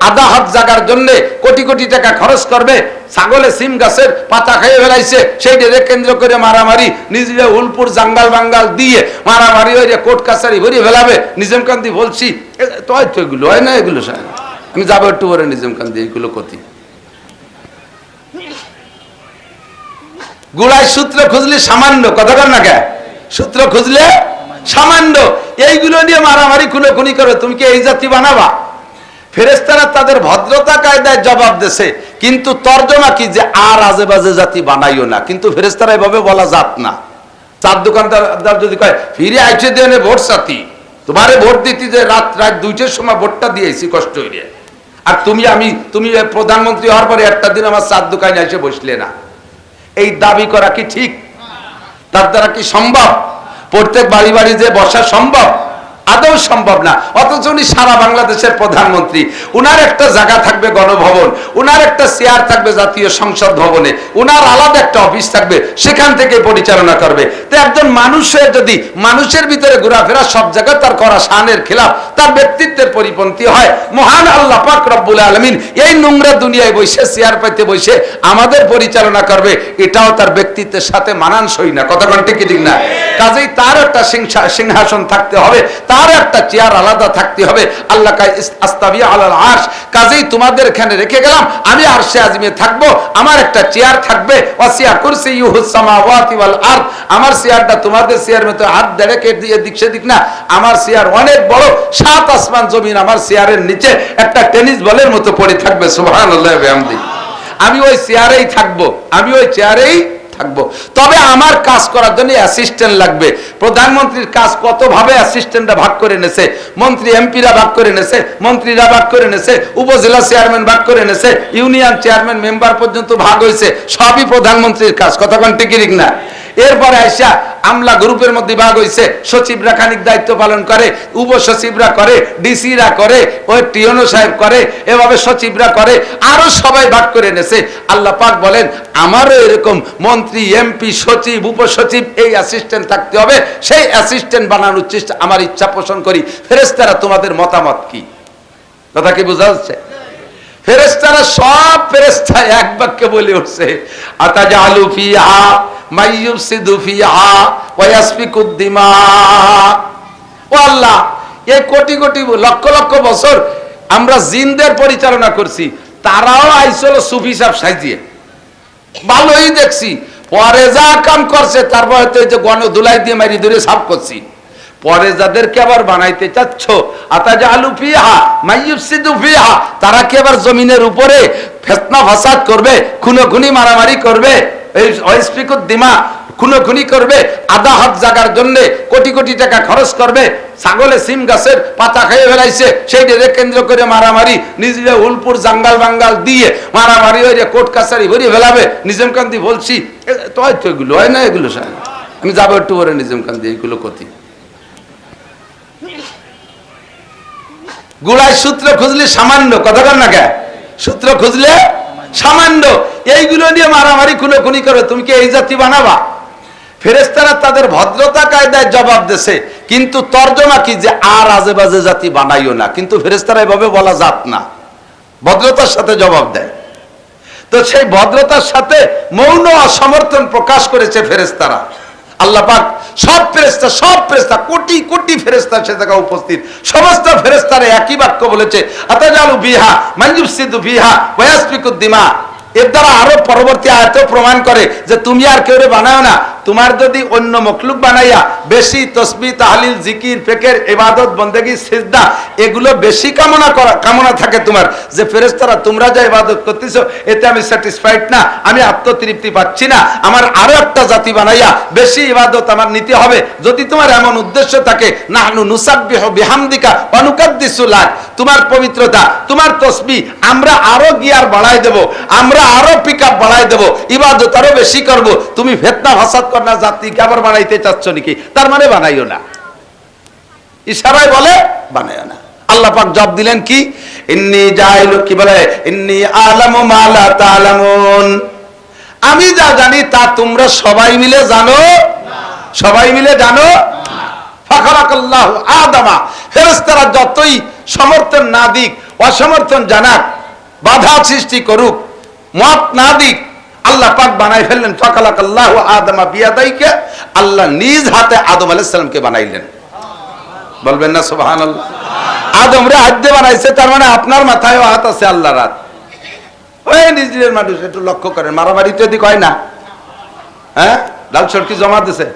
আধা হাত জাগার জন্য কোটি কোটি টাকা খরচ করবে, ছাগলে সিম গাছের পাতা খেয়ে ফেলাইছে, সেইটাকে কেন্দ্র করে মারামারি, নিজে উলপুর জাঙ্গাল বাঙ্গাল দিয়ে মারামারি হয়ে কোর্ট কাছারি ভরিয়ে ফেলাবে। নিজামকান্দি বলছি তো হয়তো এগুলো হয় না, এগুলো আমি যাবো একটু পরে নিজামকান্দি এগুলো ক্ষতি। গুড়ায় সূত্র খুঁজলে সামান্য, কথা বল না কে, সূত্র খুঁজলে সামান্য, এইগুলো নিয়ে মারামারি খুনোখুনি করে তুমি কি এই জাতি বানাবা? ফেরেশতারা তাদের ভদ্রতা কায়দায় জবাব দেছে, কিন্তু তর্জমা কি যে আর আজে বাজে জাতি বানাইও না, কিন্তু ফেরেশতারা এভাবে বলা যাত না। চার দোকানদার যদি কয় ফিরে আইছে দেনে ভোট সাথী, তোমারে ভোট দিতে যে রাত 2টার সময় ভোটটা দিয়েছি কষ্ট হইলে, আর তুমি প্রধানমন্ত্রী হওয়ার পরে একটা দিন আমার চার দোকানে এসে বসলে না, এই দাবি করা কি ঠিক? তার দ্বারা কি সম্ভব? প্রত্যেক বাড়ি বাড়ি যে বসা সম্ভব? আদৌ সম্ভব না। অথচ উনি সারা বাংলাদেশের প্রধানমন্ত্রী, উনার একটা জায়গা থাকবে গণভবন, উনার একটা চেয়ার থাকবে জাতীয় সংসদ ভবনে, উনার আলাদা একটা অফিস থাকবে, সেখান থেকে পরিচালনা করবে। তো একজন মানুষের যদি মানুষের ভিতরে ঘোরাফেরা সব জায়গায় তার করা শানের খেলাফ, তার ব্যক্তিত্বের পরিপন্থী হয়, মহান আল্লাহ পাক রব্বুল আলামিন এই নোংরা দুনিয়ায় বসে চেয়ার পাইতে বসে আমাদের পরিচালনা করবে, এটাও তার ব্যক্তিত্বের সাথে মানানসই না। কথা কোন ঠিক না? কাজেই তার একটা সিংহাসন থাকতে হবে, তার একটা চেয়ার আলাদা থাকতে হবে। আল্লাহ কায় আস্তাবি আলাল আরশ, কাজেই তোমাদের এখানে রেখে গেলাম, আমি আরশে আজিমে থাকবো, আমার একটা চেয়ার থাকবে, ওয়াসিয়া কুরসিয়ুহুস সামাওয়াতি ওয়াল আরদ, আমার চেয়ারটা তোমাদের চেয়ার মতো হাত দেড়ে কে দিয়ে দিক সেদিক না, আমার চেয়ার অনেক বড়, 7 আসমান জমিন আমার চেয়ারের নিচে একটা টেনিস বলের মতো পড়ে থাকবে। সুবহানাল্লাহি ওয়া বিহামদিহি। আমি ওই চেয়ারেই থাকবো, আমি ওই চেয়ারেই থাকবো। তবে আমার কাজ করার জন্য অ্যাসিস্ট্যান্ট লাগবে। প্রধানমন্ত্রীর কাজ কত ভাবে অ্যাসিস্ট্যান্টরা ভাগ করে নেছে, মন্ত্রী এমপিরা ভাগ করে নেছে, মন্ত্রীরা ভাগ করে নেছে, উপজেলা চেয়ারম্যান ভাগ করে নেছে, ইউনিয়ন চেয়ারম্যান মেম্বার পর্যন্ত ভাগ হয়েছে, সবই প্রধানমন্ত্রীর কাজ। কথা কোন ঠিক না? এরপরে আইসা আমলা গ্রুপের মধ্যে ভাগ হয়েছে, সচিবরা খানিক দায়িত্ব পালন করে, উপসচিবরা করে, ডিসিরা করে, ওই টিওনো সাহেব করে, এভাবে সচিবরা করে, আরো সবাই ভাগ করে নেছে। আল্লাহ পাক বলেন আমারও এরকম মন্ত্রী, এমপি, সচিব, উপসচিব, এই অ্যাসিস্ট্যান্ট থাকতে হবে, সেই অ্যাসিস্ট্যান্ট বানানোর চেষ্টা আমার ইচ্ছা পোষণ করি। ফেরেশতারা তোমাদের মতামত কি? কথা কি বোঝা যাচ্ছে? ফেরেশতারা সব ফেরেশতা এক বাক্যে বলে উঠছে, আতাজালু ফিহা মাইয়ুফসিদু ফিহা ওয়া ইয়াসফিকুদ দিমা। ও আল্লাহ, এই কোটি কোটি লক্ষ লক্ষ বছর আমরা জিনদের পরিচালনা করছি, তারাও আইছিল সুফি সাহেব সাজিয়ে, ভালোই দেখছি, পরে যা কাম করছে তারপর তো এই যে গণ ধুলাই দিয়ে মারি ধরে সাফ করছি, পরে যাদেরকে আবার বানাইতে চাচ্ছ আতাজালু ফিহা মাইয়ুফসিদু ফিহা, তারা কি আবার জমিনের উপরে ফিতনা ফাসাদ করবে, খুনোখুনি মারামারি করবে, এই ওয়াসফিকুদ দিমা, খুনোখুনি করবে, আধা হাত জাগার জন্য কোটি কোটি টাকা খরচ করবে, ছাগলে সিম গাছের পাতা খেয়ে ফেলাইছে, সেইটাকে কেন্দ্র করে মারামারি, নিজে উলপুর জাঙ্গাল বাঙ্গাল দিয়ে মারামারি হয়ে কোর্ট কাছারি ভরিয়ে ফেলাবে। নিজামকান্দি বলছি তো হয়তো এগুলো হয় না, এগুলো আমি যাবো একটু পরে নিজামকান্দি এইগুলো ক্ষতি। গুড়ায় সূত্র খুঁজলে সামান্য, কথা বল না কে, সূত্র খুঁজলে সামান্য, এইগুলো নিয়ে মারামারি খুনোখুনি করে তুমি কি এই জাতি বানাবা? ফেরেশতারা তাদের ভদ্রতা কায়দায় জবাব দেছে, কিন্তু তর্জমা কি যে আর আজে বাজে জাতি বানাইও না, কিন্তু ফেরেশতারা এভাবে বলা যাত না, ভদ্রতার সাথে জবাব দেয়। তো সেই ভদ্রতার সাথে মৌন অসমর্থন প্রকাশ করেছে ফেরেশতারা। আল্লাহ পাক সব ফেরেশতা কোটি কোটি ফেরেশতা সে জায়গায় উপস্থিত, সমস্ত ফেরেশতারা একই বাক্য বলেছে, আতাজালু বিহা মাইয়ুফসিদু বিহা ওয়া ইয়াসফিকুদ দিমা। এর দ্বারা আরো পরবর্তী আয়াতেও প্রমাণ করে যে তুমি আর কেউ বানাও না, তোমার যদি অন্য মখলুক বানাইয়া বেশি তসবিহ তাহলিল জিকির ফিকির ইবাদত বন্দেগী সিজদা এগুলো বেশি কামনা থাকে তোমার, যে ফেরেশতারা তোমরা যা ইবাদত করতেছো এতে আমি স্যাটিসফাইড না, আমি আত্মতৃপ্তি পাচ্ছি না, আমার আরো একটা জাতি বানাইয়া বেশি ইবাদত আমার নিতে হবে। যদি তোমার এমন উদ্দেশ্য থাকে, নাহনু নুসাব্বিহু বিহামদিকা ওয়া নুকাদ্দিসু লাক, তোমার পবিত্রতা, তোমার তসবিহ আমরা আরো গিয়ার বাড়াই দেব, আমরা আরো পিকআপ বাড়াই দেব, ইবাদত আরো বেশি করব। তুমি ফিতনা ফাসাদ করনা জাতিকে আবার বানাইতে চাচ্ছ নাকি? তার মানে বানাইও না, ইশারায় বলে বানাইও না। আল্লাহ পাক জবাব দিলেন কি, ইন্নী জাইলু, কি বলে, ইন্নী আলামু মা লা তা'লামুন, আমি যা জানি তা তোমরা সবাই মিলে জানো, সবাই মিলে জানো। ফাখালাকাল্লাহু আদামা, ফেরেশতারা যতই সমর্থন না দিক, অসমর্থন জানাক, বাধা সৃষ্টি করুক, মত না দিক, আল্লাহ পাক বানাই ফেললেন। ফাকালাকাল্লাহু আদমা বিয়াদাইকা, আল্লাহ নিজ হাতে আদম আলাইহিস সালামকে বানাইলেন। বলবেন না সুবহানাল্লাহ? আদম রে হাত দিয়ে বানাইছে, তার মানে আপনার মাথায়ও হাত আছে আল্লাহর হাত। ওই নিজের মানুষ একটু লক্ষ্য করেন, মারামারি তো এদিক হয় না। হ্যাঁ, লাল সরকি জমা দিছে,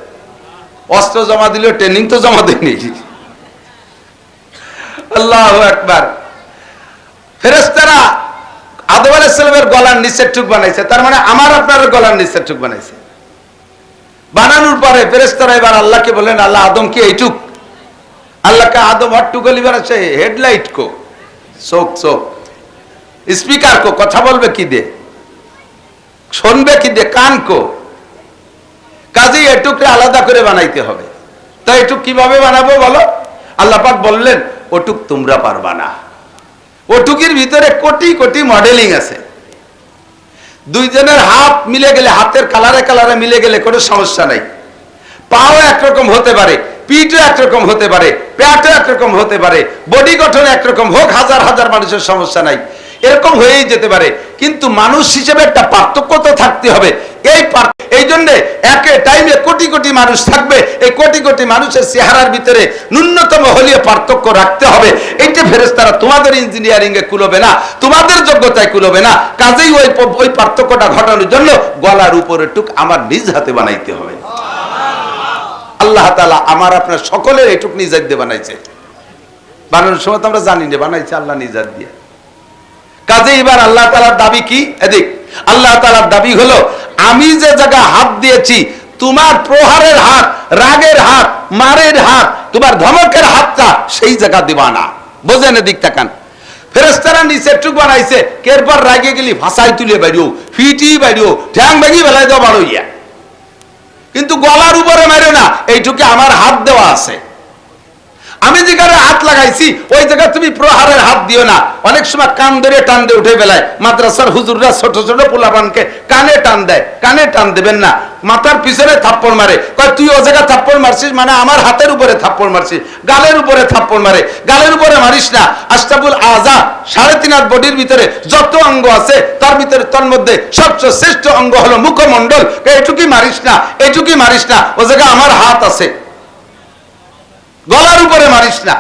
অস্ত্র জমা দিল, ট্রেনিং তো জমা দেয়নি। আল্লাহু আকবার। ফেরেশতারা আদম আলাইহিস সালামের গলার নিচের টুক বানাইছে, তার মানে আমার আপনার গলার নিচের টুক বানাইছে। বানানোর পরে ফেরেশতারা এবার আল্লাহকে বলেন, আল্লাহ আদম কি এইটুক? আল্লাহকে আদম হট্টুক লিবার আছে, হেডলাইট কো, চোখ চোখ, স্পিকার কো, কথা বলবে কি দে, শুনবে কি দে, কান কো, কাজেই এটুকরে আলাদা করে বানাইতে হবে। তো এটুক কিভাবে বানাবো বলো? আল্লাহ পাক বললেন, ওটুক তোমরা পারবা না। ওটুকির ভিতরে কোটি কোটি মডেলিং আছে। দুইজনের হাত মিলে গেলে, হাতের কালারে কালারে মিলে গেলে কোনো সমস্যা নাই। পাও একরকম হতে পারে, পিঠও একরকম হতে পারে, পেটও একরকম হতে পারে, বডি গঠন একরকম হোক, হাজার হাজার মানুষের সমস্যা নাই, এরকম হয়েই যেতে পারে। কিন্তু মানুষ হিসেবে একটা পার্থক্য তো থাকতে হবে। এই জন্য একে টাইমে কোটি কোটি মানুষ থাকবে, এই কোটি কোটি মানুষের চেহারার ভিতরে ন্যূনতম হলেও পার্থক্য রাখতে হবে। এইটা ফেরেশতারা তোমাদের ইঞ্জিনিয়ারিং এ কুলবে না, তোমাদের যোগ্যতায় কুলবে না। কাজেই ওই পার্থক্যটা ঘটানোর জন্য গলার উপরে টুক আমার নিজ হাতে বানাইতে হবে। আল্লাহ তাআলা আমার আপনার সকলের এইটুক নিজ হাত দিয়ে বানাইছে। বানানোর সময় তো আমরা জানি না, বানাইছে আল্লাহ নিজ হাত দিয়ে। কাজে এবার আল্লাহ তাআলার দাবি কি? এদিক আল্লাহ তাআলার দাবি হলো, আমি যে জায়গা হাত দিয়েছি, তোমার প্রহারের হাত, রাগের হাত, মারের হাত, তোমার ধমকের হাতটা সেই জায়গা দিবা না। বোঝেন? এদিক তাকান। ফেরেশতারা নিচের টুক বানাইছে, এরপর রাগে গেলি ভাষাই তুলে বাইরিও, ফিটি বাইরিও, ঠ্যাং ভেঙি বেলায় দেওয়া বাড়ইয়া, কিন্তু গলার উপরে মারো না, এইটুকু আমার হাত দেওয়া আছে। আমি যেখানে হাত লাগাইছি ওই জায়গায় তুমি প্রহারের হাত দিও না। অনেক সময় কান ধরে টান দিয়ে উঠে বেলায় মাদ্রাসার হুজুররা ছোট ছোট পোলাপানকে কানে টান দেয়, কানে টান দেবেন না, মাথার পিছনে থাপ্পড় মারে, কয় তুই ও জায়গায় থাপ্পড় মারছিস মানে আমার হাতের উপরে থাপ্পড় মারছিস, গালের উপরে থাপ্পড় মারে, গালের উপরে মারিস না। আশরাফুল আযা 3.5 হাত বডির ভিতরে যত অঙ্গ আছে তার ভিতরে তার মধ্যে সবচেয়ে শ্রেষ্ঠ অঙ্গ হলো মুখমণ্ডল, এইটুকুই মারিস না, এইটুকুই মারিস না, ও জায়গায় আমার হাত আছে। গলার উপরে মারিস না,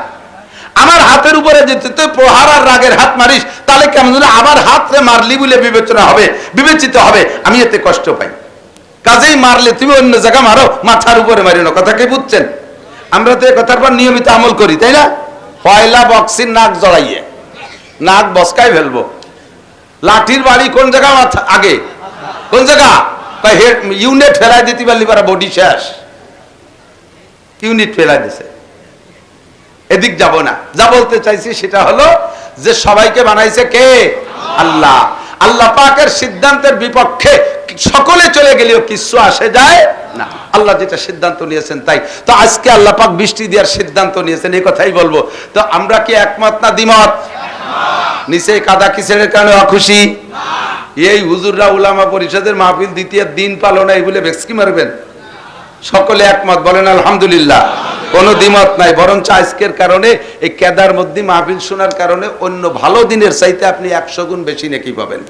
আমার হাতের উপরে যেতে তুই প্রহার আর রাগের হাত মারিস, তাহলে কেমন আমার হাতে মারলি বলে বিবেচনা হবে, বিবেচিত হবে, আমি এতে কষ্ট পাই। কাজেই মারলে তুমি অন্য জায়গা মারো, মাথার উপরে মারিও না। কথা কি বুঝছেন? আমরা তো এই কথার পর নিয়মিত আমল করি, তাই না? পয়লা বক্সির নাক জড়াইয়ে নাক বসকাই ফেলবো। লাঠির বাড়ি কোন জায়গা আগে, কোন জায়গা? ইউনিট ফেলাই দিতে পারলি পারা বডি শেষ, ইউনিট ফেলাই দিছে। এদিক যাব না। যা বলতে চাইছি সেটা হলো যে সবাইকে বানাইছে কে? আল্লাহ। আল্লাহ পাকের সিদ্ধান্তের বিপক্ষে সকলে চলে গেলেও কিছু আসে যায় না। আল্লাহ যেটা সিদ্ধান্ত নিয়েছেন তাই। তো আজকে আল্লাহ পাক বৃষ্টি দেওয়ার সিদ্ধান্ত নিয়েছেন, এই কথাই বলবো। তো আমরা কি একমত না দ্বিমত? নিচে কাদা কিসের কারণে অখুশি? এই হুজুররা উলামা পরিষদের মাহফিল দ্বিতীয় দিন পালো না, এই বলে ভেক্সকি মারবেন? সকলে একমত বলেন আলহামদুলিল্লাহ। কোনো দ্বিমত নাই। বরঞ্চ আজকের কারণে এই কেদার মধ্যে মাহফিল শোনার কারণে অন্য ভালো দিনের চাইতে আপনি 100 গুণ বেশি নেকি পাবেন।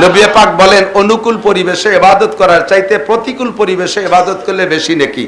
নবী পাক বলেন, অনুকূল পরিবেশে ইবাদত করার চাইতে প্রতিকূল পরিবেশে ইবাদত করলে বেশি নেকি।